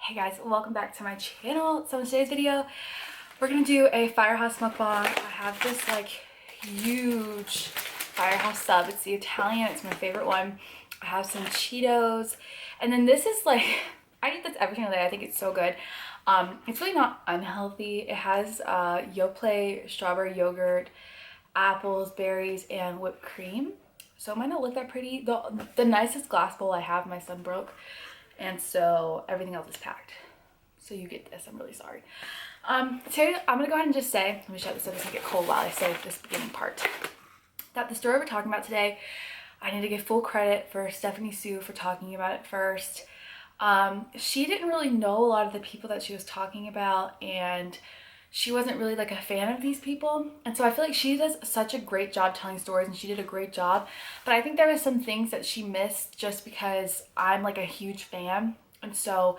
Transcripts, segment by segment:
Hey guys, welcome back to my channel. So in today's video, we're gonna do a Firehouse Mukbang. I have this like huge Firehouse sub. It's the Italian, it's my favorite one. I have some Cheetos, and then this is like, I eat this every single day. I think it's so good. It's really not unhealthy. It has Yoplait, strawberry yogurt, apples, berries, and whipped cream. So it might not look that pretty. The nicest glass bowl I have, my son broke. And so everything else is packed. So you get this, I'm really sorry. Today I'm gonna go ahead and just say, let me shut this so it doesn't get cold while I say this beginning part. That the story we're talking about today, I need to give full credit for Stephanie Sue for talking about it first. She didn't really know a lot of the people that she was talking about, and she wasn't really like a fan of these people, and so I feel like she does such a great job telling stories, and she did a great job, but I think there was some things that she missed just because I'm like a huge fan, and so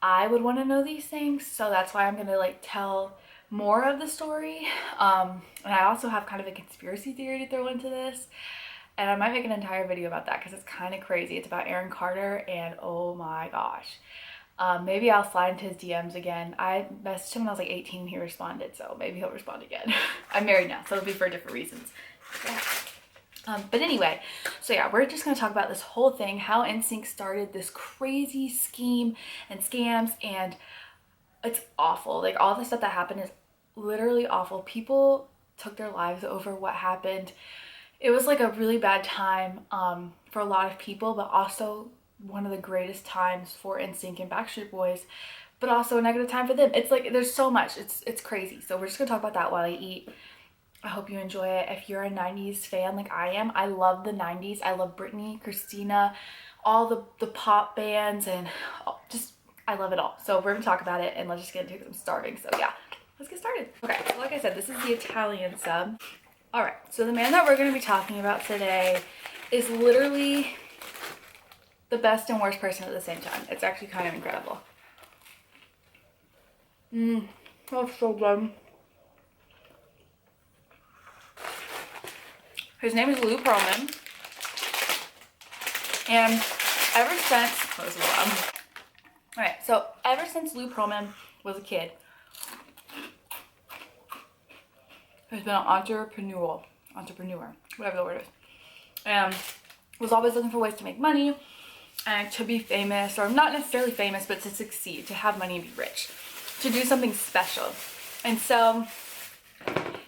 I would want to know these things. So that's why I'm gonna like tell more of the story, and I also have kind of a conspiracy theory to throw into this, and I might make an entire video about that because it's kind of crazy. It's about Aaron Carter, and oh my gosh. Maybe I'll slide into his DMs again. I messaged him when I was like 18 and he responded, so maybe he'll respond again. I'm married now, so it'll be for different reasons. Yeah. But anyway, so yeah, we're just gonna talk about this whole thing, how NSYNC started this crazy scheme and scams, and it's awful. Like, all the stuff that happened is literally awful. People took their lives over what happened. It was like a really bad time for a lot of people, but also one of the greatest times for NSYNC and Backstreet Boys, but also a negative time for them. It's like there's so much. It's crazy. So we're just gonna talk about that while I eat. I hope you enjoy it. If you're a 90s fan like I am, I love the 90s. I love Britney, Christina, all the pop bands, and just I love it all. So we're gonna talk about it, and let's just get into some starting. So yeah, let's get started. Okay, so like I said, this is the Italian sub. All right, so the man that we're gonna be talking about today is literally the best and worst person at the same time. It's actually kind of incredible. That's so good. His name is Lou Pearlman. And ever since, oh, this is loud. Alright, so ever since Lou Pearlman was a kid, he's been an entrepreneur, whatever the word is. And was always looking for ways to make money and to be famous, or not necessarily famous, but to succeed, to have money and be rich, to do something special. And so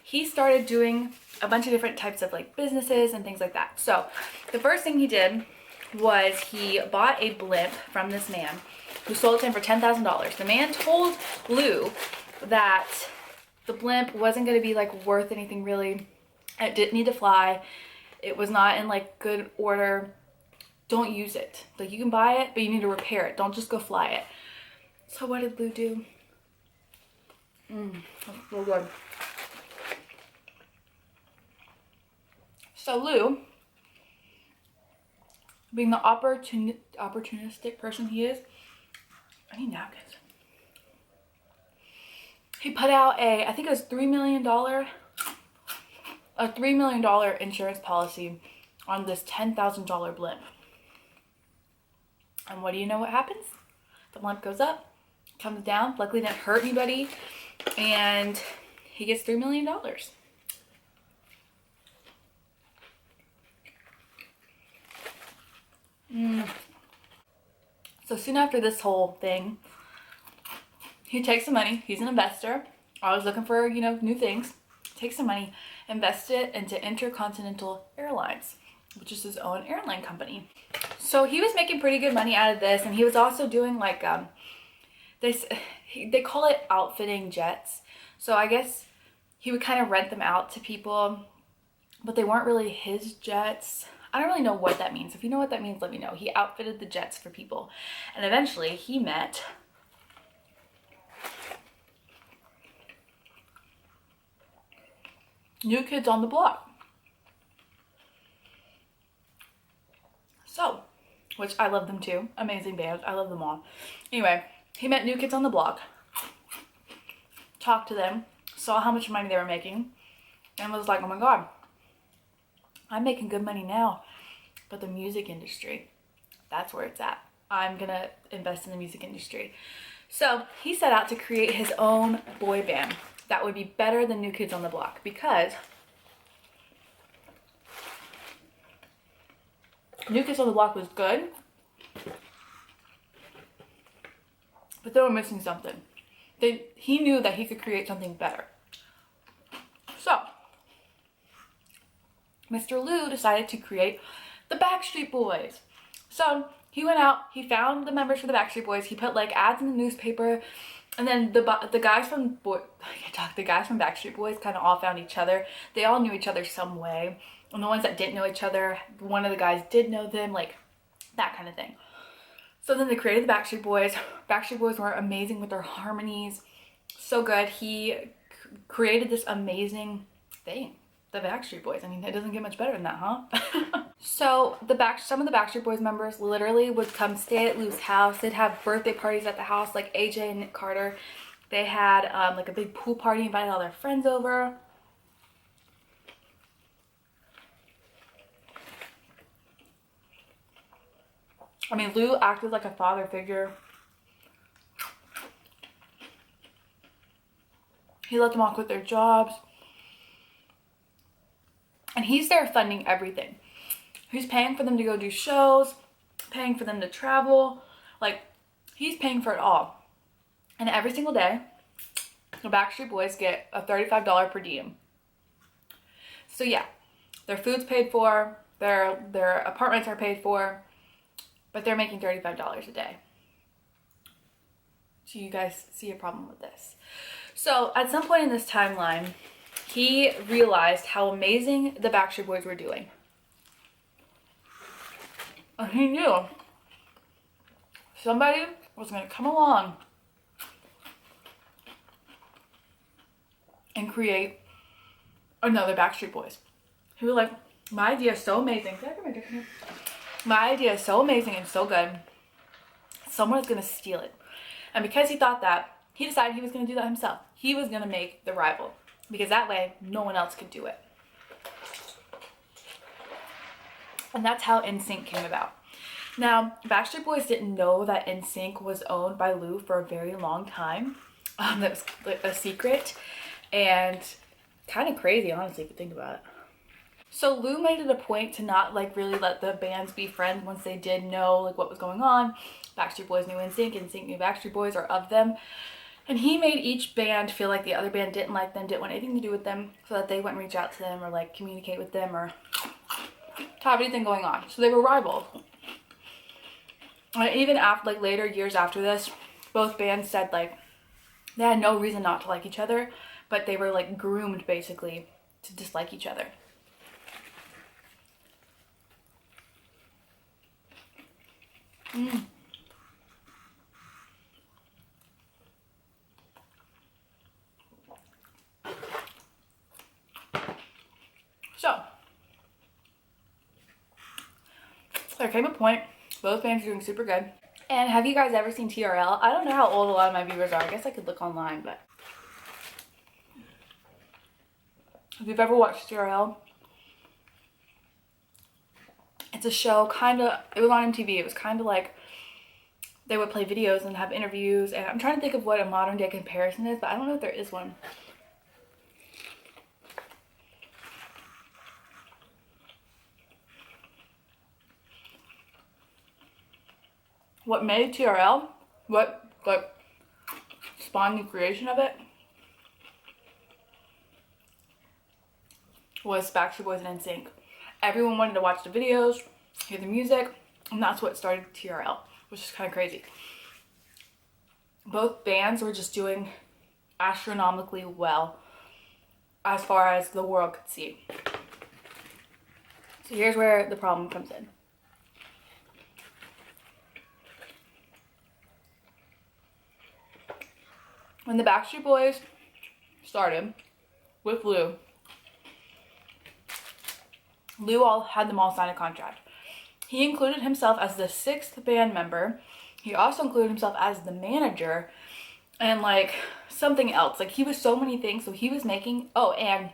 he started doing a bunch of different types of like businesses and things like that. So the first thing he did was he bought a blimp from this man who sold it to him for $10,000. The man told Lou that the blimp wasn't going to be like worth anything really. It didn't need to fly. It was not in like good order. Don't use it. Like, you can buy it, but you need to repair it. Don't just go fly it. So what did Lou do? That's so good. So Lou, being the opportunistic person he is, I need napkins. He put out I think it was $3 million insurance policy on this $10,000 blimp. And what do you know what happens? The blimp goes up, comes down, luckily didn't hurt anybody, and he gets $3 million. So soon after this whole thing, he takes the money. He's an investor, always looking for, you know, new things. Takes the money, invests it into Intercontinental Airlines, which is his own airline company. So he was making pretty good money out of this, and he was also doing like they call it outfitting jets. So I guess he would kind of rent them out to people, but they weren't really his jets. I don't really know what that means. If you know what that means, let me know. He outfitted the jets for people, and eventually he met New Kids on the Block. So, which I love them too. Amazing band. I love them all. Anyway, he met New Kids on the Block, talked to them, saw how much money they were making, and was like, oh my god, I'm making good money now, but the music industry, that's where it's at. I'm gonna invest in the music industry. So he set out to create his own boy band that would be better than New Kids on the Block, because New Kids on the Block was good, but they were missing something. He knew that he could create something better. So Mr. Lou decided to create the Backstreet Boys. So he went out, he found the members for the Backstreet Boys, he put like ads in the newspaper, and then the guys from Backstreet Boys kind of all found each other. They all knew each other some way. And the ones that didn't know each other, one of the guys did know them, like that kind of thing. So then they created the Backstreet Boys. Backstreet Boys were amazing with their harmonies. So good. He created this amazing thing, the Backstreet Boys. I mean, it doesn't get much better than that, huh? So some of the Backstreet Boys members literally would come stay at Lou's house. They'd have birthday parties at the house, like AJ and Nick Carter. They had like a big pool party, invited all their friends over. I mean, Lou acted like a father figure. He let them all quit their jobs. And he's there funding everything. He's paying for them to go do shows, paying for them to travel. Like, he's paying for it all. And every single day, the Backstreet Boys get a $35 per diem. So yeah, their food's paid for, their apartments are paid for, but they're making $35 a day. Do you guys see a problem with this? So at some point in this timeline, he realized how amazing the Backstreet Boys were doing. And he knew somebody was going to come along and create another Backstreet Boys. He was like, my idea is so amazing. My idea is so amazing and so good. Someone is going to steal it. And because he thought that, he decided he was going to do that himself. He was going to make the rival, because that way no one else could do it. And that's how NSYNC came about. Now, Backstreet Boys didn't know that NSYNC was owned by Lou for a very long time. That was like a secret, and kind of crazy, honestly, if you think about it. So Lou made it a point to not like really let the bands be friends once they did know like what was going on. Backstreet Boys knew NSYNC, NSYNC knew Backstreet Boys, or of them. And he made each band feel like the other band didn't like them, didn't want anything to do with them, so that they wouldn't reach out to them or like communicate with them or have anything going on. So they were rivals. And even after, like later years after this, both bands said like they had no reason not to like each other, but they were like groomed basically to dislike each other. So there came a point, both bands are doing super good. And have you guys ever seen TRL? I don't know how old a lot of my viewers are. I guess I could look online, but if you've ever watched TRL, it's a show it was on MTV. It was kind of like they would play videos and have interviews, and I'm trying to think of what a modern day comparison is, but I don't know if there is one. What made TRL, what like spawned the creation of it, was Backstreet Boys and NSYNC. Everyone wanted to watch the videos, hear the music, and that's what started TRL, which is kind of crazy. Both bands were just doing astronomically well as far as the world could see. So here's where the problem comes in. When the Backstreet Boys started with Lou had them all sign a contract. He included himself as the 6th band member. He also included himself as the manager and like something else. Like he was so many things. So he was making, and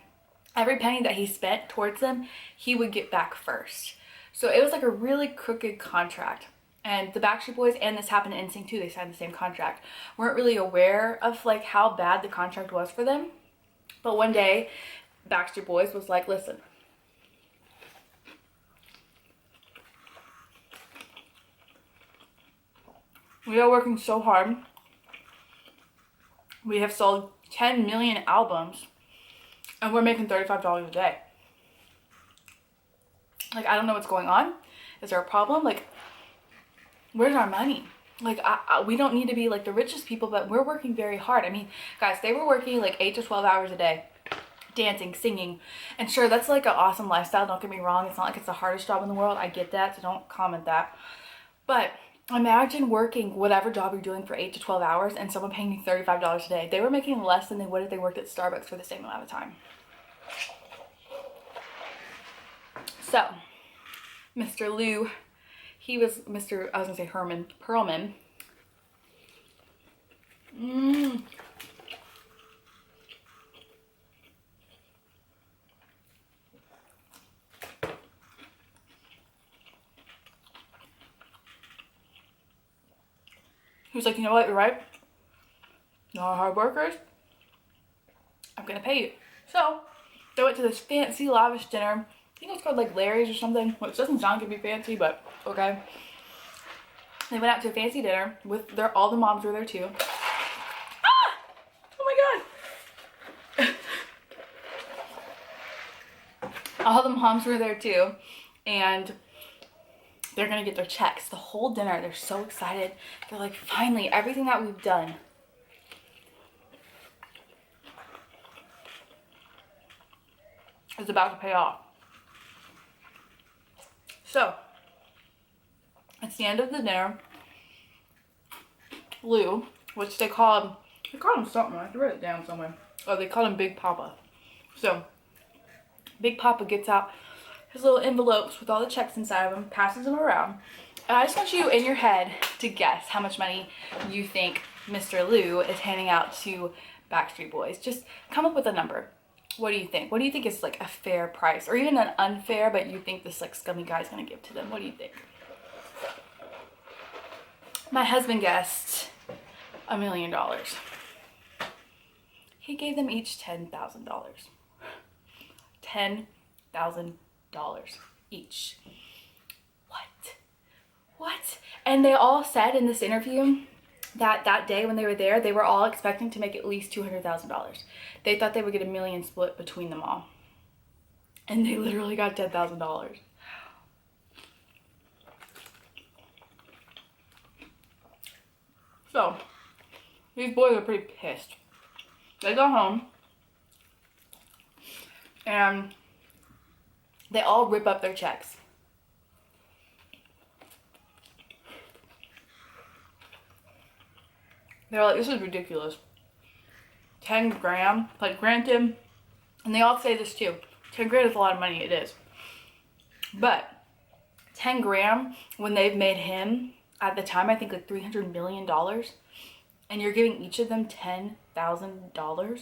every penny that he spent towards them, he would get back first. So it was like a really crooked contract. And the Backstreet Boys, and this happened to NSYNC too, they signed the same contract, weren't really aware of like how bad the contract was for them. But one day, Backstreet Boys was like, listen, we are working so hard. We have sold 10 million albums and we're making $35 a day. Like, I don't know what's going on. Is there a problem? Like, where's our money? Like, we don't need to be like the richest people, but we're working very hard. I mean, guys, they were working like 8 to 12 hours a day, dancing, singing. And sure, that's like an awesome lifestyle. Don't get me wrong. It's not like it's the hardest job in the world. I get that, so don't comment that. But imagine working whatever job you're doing for 8 to 12 hours and someone paying you $35 a day. They were making less than they would if they worked at Starbucks for the same amount of time. So, Mr. Lou, he was Mr. I was gonna say Herman Pearlman. He was like, you know what, you're right. Y'all are hard workers. I'm gonna pay you. So, they went to this fancy, lavish dinner. I think it was called like Larry's or something, which doesn't sound to be fancy, but okay. They went out to a fancy dinner with all the moms were there too. Ah! Oh my god. All the moms were there too, and they're gonna get their checks. The whole dinner, they're so excited. They're like, finally, everything that we've done is about to pay off. So, it's the end of the dinner. Lou, which they call him something. I have to write it down somewhere. Oh, they call him Big Papa. So, Big Papa gets out his little envelopes with all the checks inside of them, passes them around. And I just want you in your head to guess how much money you think Mr. Lou is handing out to Backstreet Boys. Just come up with a number. What do you think? What do you think is like a fair price, or even an unfair, but you think this like scummy guy's gonna give to them? What do you think? My husband guessed $1 million. He gave them each $10,000. $10,000 each. What? And they all said in this interview that day when they were there, they were all expecting to make at least $200,000. They thought they would get $1 million split between them all. And they literally got $10,000. So, these boys are pretty pissed. They go home and they all rip up their checks. They're like, this is ridiculous. 10 grand, like granted, and they all say this too, 10 grand is a lot of money, it is. But 10 grand when they've made him, at the time, I think like $300 million, and you're giving each of them $10,000.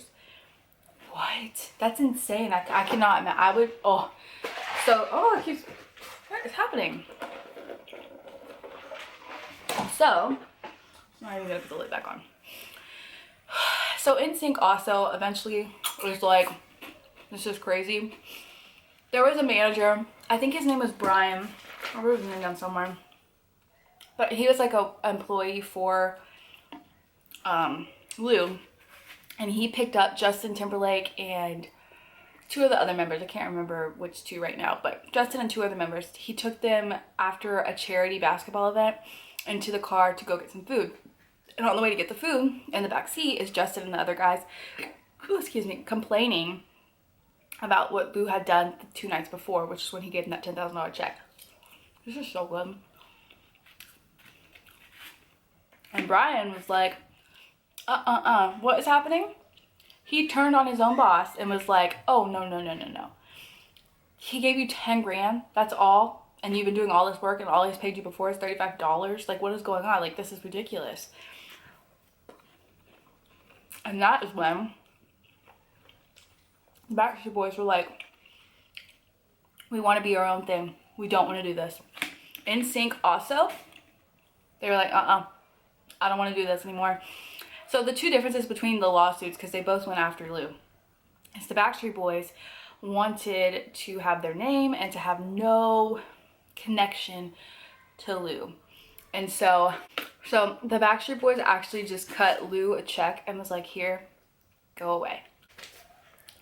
What? That's insane. I cannot imagine. I would, oh. So, oh, it keeps, what is happening? So, I'm even gonna put the lid back on. So NSYNC also eventually was like, this is crazy. There was a manager, I think his name was Brian. I wrote his name down somewhere. But he was like a employee for Lou. And he picked up Justin Timberlake and two of the other members. I can't remember which two right now, but Justin and two other members. He took them after a charity basketball event into the car to go get some food. And on the way to get the food, in the back seat is Justin and the other guys, complaining about what Lou had done the 2 nights before, which is when he gave them that $10,000 check. This is so good. And Brian was like, what is happening? He turned on his own boss and was like, oh, no. He gave you 10 grand, that's all, and you've been doing all this work and all he's paid you before is $35? Like, what is going on? Like, this is ridiculous. And that is when the Backstreet Boys were like, we want to be our own thing. We don't want to do this. NSYNC also They were like, I don't want to do this anymore. So the two differences between the lawsuits, because they both went after Lou, is the Backstreet Boys wanted to have their name and to have no connection to Lou. And so the Backstreet Boys actually just cut Lou a check and was like, here, go away.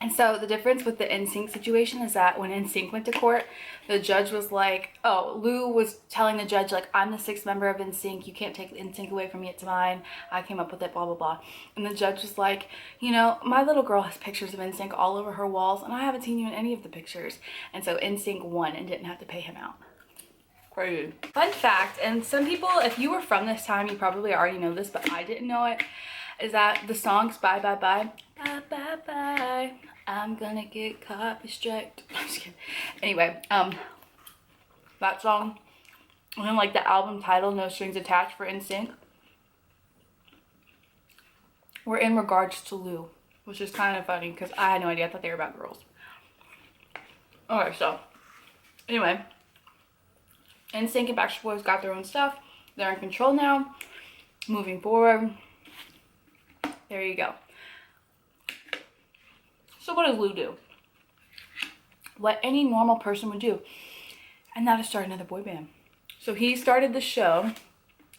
And so the difference with the NSYNC situation is that when NSYNC went to court, the judge was like, oh, Lou was telling the judge, like, I'm the sixth member of NSYNC. You can't take NSYNC away from me. It's mine. I came up with it, blah, blah, blah. And the judge was like, you know, my little girl has pictures of NSYNC all over her walls, and I haven't seen you in any of the pictures. And so NSYNC won and didn't have to pay him out. Crazy. Fun fact, and some people, if you were from this time, you probably already know this, but I didn't know it, is that the songs Bye Bye Bye, Bye Bye Bye, I'm gonna get copy striked. I'm just kidding. Anyway, that song, and then like the album title, No Strings Attached for NSYNC, were in regards to Lou, which is kind of funny because I had no idea. I thought they were about girls. Okay, so anyway, NSYNC and Backstreet Boys got their own stuff. They're in control now. Moving forward, there you go. So what does Lou do? What any normal person would do, and that is start another boy band. So he started the show,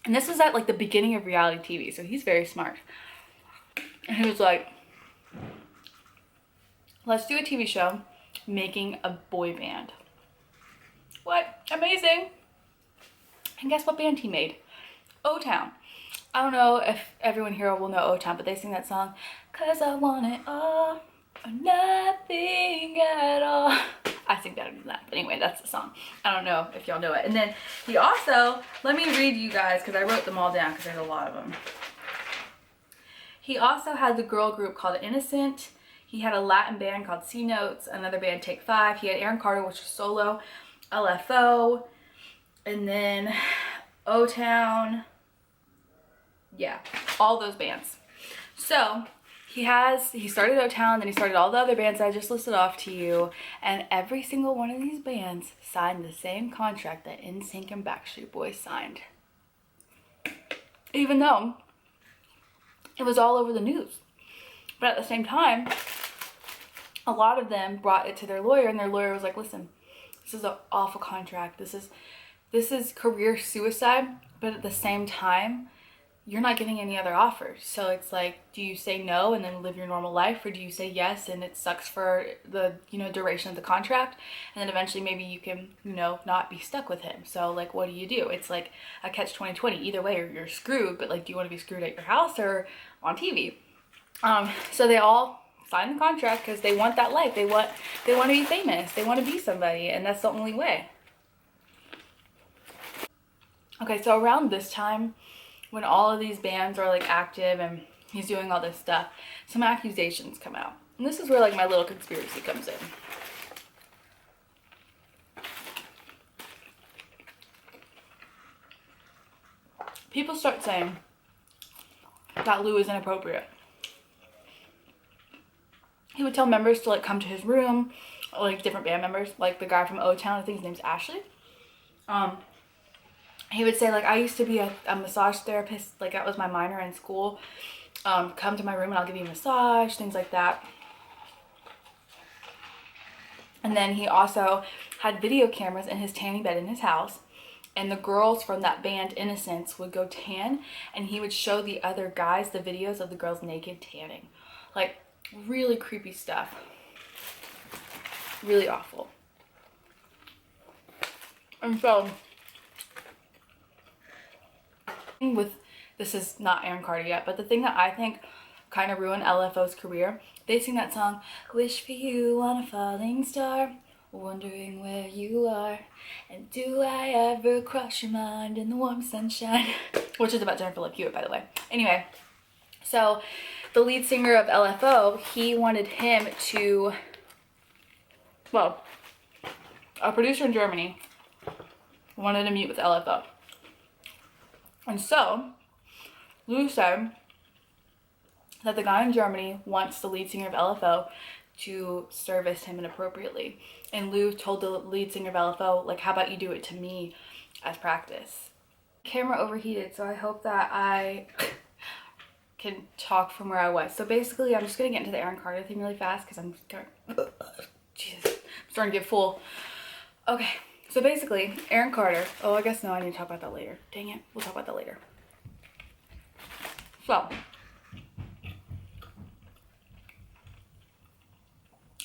and this is at like the beginning of reality TV, so he's very smart. And he was like, let's do a TV show making a boy band. What? Amazing. And guess what band he made? O-Town. I don't know if everyone here will know O-Town, but they sing that song, 'Cause I want it all or nothing at all. I sing better than that, but anyway, that's the song. I don't know if y'all know it. And then he also, let me read you guys, because I wrote them all down because there's a lot of them. He also had the girl group called Innocent. He had a Latin band called C Notes, another band Take Five. He had Aaron Carter, which was solo, LFO, and then O-Town. Yeah, all those bands. So he started O-Town, then he started all the other bands I just listed off to you, and every single one of these bands signed the same contract that NSYNC and Backstreet Boys signed. Even though it was all over the news. But at the same time, a lot of them brought it to their lawyer, and their lawyer was like, listen, this is an awful contract. This is career suicide, but at the same time, you're not getting any other offers. So it's like, do you say no and then live your normal life, or do you say yes and it sucks for the, you know, duration of the contract, and then eventually maybe you can, you know, not be stuck with him? So like, what do you do? It's like a catch 20-20. Either way, you're screwed, but like, do you want to be screwed at your house or on TV? So they all sign the contract because they want that life. They want to be famous. They want to be somebody, and that's the only way. Okay, so around this time, when all of these bands are like active and he's doing all this stuff, some accusations come out. And this is where like my little conspiracy comes in. People start saying that Lou is inappropriate. He would tell members to like come to his room, like different band members, like the guy from O-Town, I think his name's Ashley. He would say like, I used to be a massage therapist, like that was my minor in school. Come to my room and I'll give you a massage, things like that. And then he also had video cameras in his tanning bed in his house, and the girls from that band Innocence would go tan, and he would show the other guys the videos of the girls naked tanning. Like, really creepy stuff. Really awful. And so, with, this is not Aaron Carter yet, but the thing that I think kind of ruined LFO's career, they sing that song, wish for you on a falling star, wondering where you are, and do I ever cross your mind in the warm sunshine, which is about Jennifer Love Hewitt, by the way. Anyway, so the lead singer of LFO, he wanted him to, well, a producer in Germany wanted to meet with LFO. And so, Lou said that the guy in Germany wants the lead singer of LFO to service him inappropriately. And Lou told the lead singer of LFO, like, how about you do it to me as practice? Camera overheated, so I hope that I can talk from where I was. So basically, I'm just gonna get into the Aaron Carter thing really fast because I'm Jesus, I'm starting to get full. Okay, so basically, Aaron Carter. Oh, I guess no, I need to talk about that later. Dang it, we'll talk about that later. So,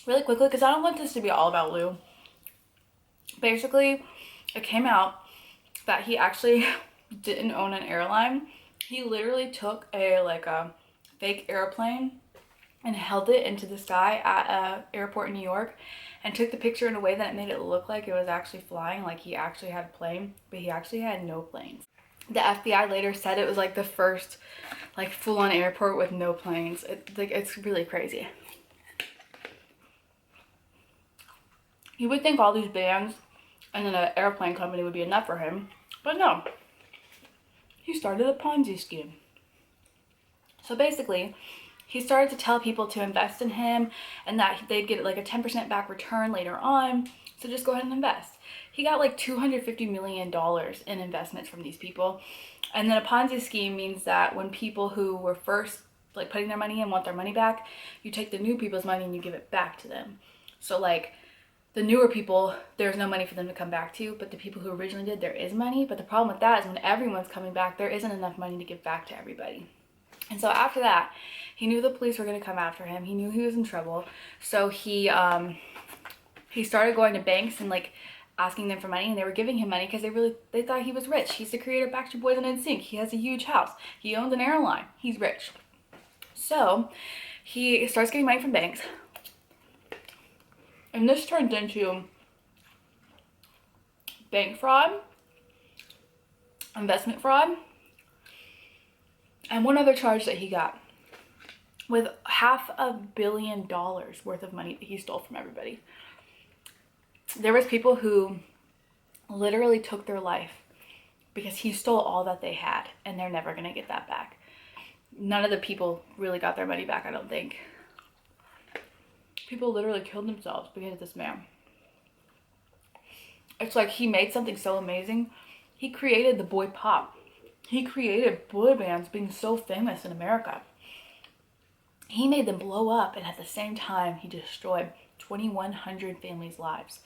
really quickly, because I don't want this to be all about Lou. Basically, it came out that he actually didn't own an airline. He literally took a fake airplane and held it into the sky at a airport in New York and took the picture in a way that it made it look like it was actually flying, like he actually had a plane, but he actually had no planes. The FBI later said it was like the first like full-on airport with no planes. It's really crazy. You would think all these bands and then an airplane company would be enough for him, but no. He started a Ponzi scheme. So basically, he started to tell people to invest in him and that they'd get like a 10% back return later on. So just go ahead and invest. He got like $250 million in investments from these people. And then a Ponzi scheme means that when people who were first like putting their money in want their money back, you take the new people's money and you give it back to them. So like the newer people, there's no money for them to come back to, but the people who originally did, there is money. But the problem with that is when everyone's coming back, there isn't enough money to give back to everybody. And so after that, he knew the police were going to come after him. He knew he was in trouble. So he started going to banks and like asking them for money, and they were giving him money because they thought he was rich. He's the creator of Backstreet Boys NSYNC. He has a huge house. He owns an airline. He's rich. So he starts getting money from banks. And this turned into bank fraud, investment fraud, and one other charge that he got with $500 million worth of money that he stole from everybody. There was people who literally took their life because he stole all that they had, and they're never going to get that back. None of the people really got their money back, I don't think. People literally killed themselves because of this man. It's like he made something so amazing. He created the boy pop. He created boy bands being so famous in America. He made them blow up, and at the same time, he destroyed 2,100 families' lives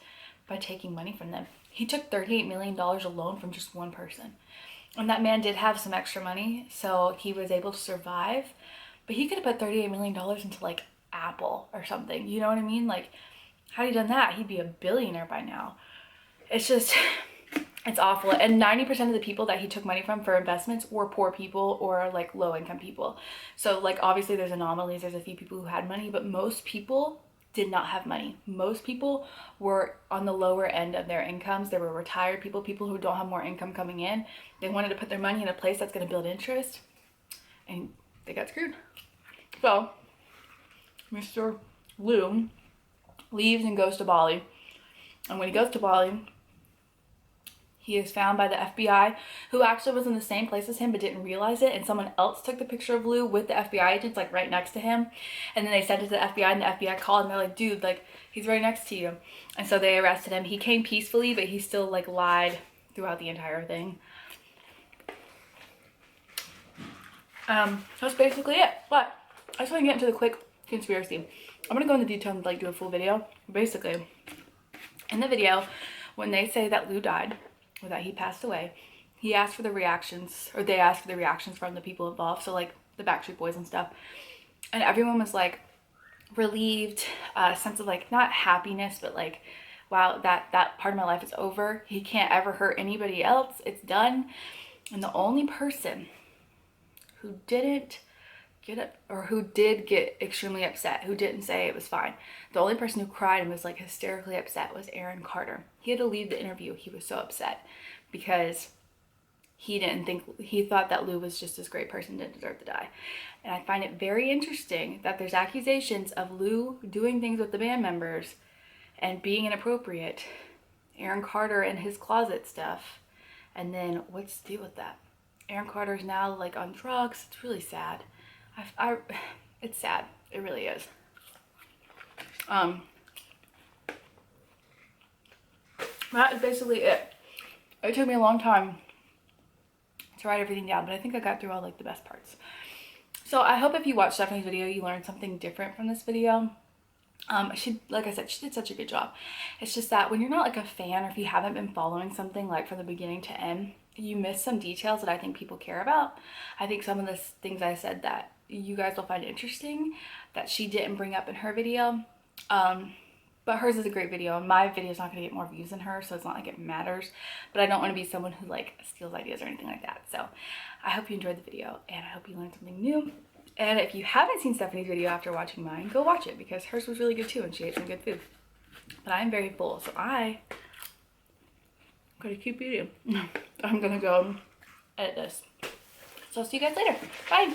by taking money from them. He took $38 million alone from just one person. And that man did have some extra money, so he was able to survive. But he could have put $38 million into like Apple or something. You know what I mean? Like, had he done that, he'd be a billionaire by now. It's just, it's awful. And 90% of the people that he took money from for investments were poor people or like low income people. So like obviously there's anomalies. There's a few people who had money, but most people did not have money. Most people were on the lower end of their incomes. They were retired people, people who don't have more income coming in. They wanted to put their money in a place that's going to build interest, and they got screwed. So Mr. Lou leaves and goes to Bali. And when he goes to Bali, he is found by the FBI, who actually was in the same place as him but didn't realize it. And someone else took the picture of Lou with the FBI agents, like right next to him. And then they sent it to the FBI, and the FBI called, and they're like, dude, like, he's right next to you. And so they arrested him. He came peacefully, but he still, like, lied throughout the entire thing. That's basically it. But I just want to get into the quick conspiracy. I'm going to go into detail and, like, do a full video. Basically, in the video, when they say that Lou died, or that he passed away, he asked for the reactions, or they asked for the reactions from the people involved, so like the Backstreet Boys and stuff, and everyone was like relieved, a sense of like not happiness, but like, wow, that part of my life is over. He can't ever hurt anybody else. It's done. And the only person who didn't get it, or who did get extremely upset, who didn't say it was fine, the only person who cried and was like hysterically upset was Aaron Carter. He had to leave the interview. He was so upset because he thought that Lou was just this great person, didn't deserve to die. And I find it very interesting that there's accusations of Lou doing things with the band members and being inappropriate, Aaron Carter and his closet stuff, and then what's the deal with that? Aaron Carter's now like on drugs. It's really sad. It's sad. It really is. That is basically it. It took me a long time to write everything down, but I think I got through all like the best parts. So I hope if you watch Stephanie's video, you learned something different from this video. Like I said, she did such a good job. It's just that when you're not like a fan, or if you haven't been following something like from the beginning to end, you miss some details that I think people care about. I think some of the things I said that you guys will find interesting that she didn't bring up in her video. But hers is a great video, and my video is not going to get more views than hers, so it's not like it matters. But I don't want to be someone who like steals ideas or anything like that. So I hope you enjoyed the video, and I hope you learned something new. And if you haven't seen Stephanie's video after watching mine, go watch it, because hers was really good too, and she ate some good food. But I'm very full, so I'm gonna keep eating. I'm gonna go edit this. So I'll see you guys later. Bye.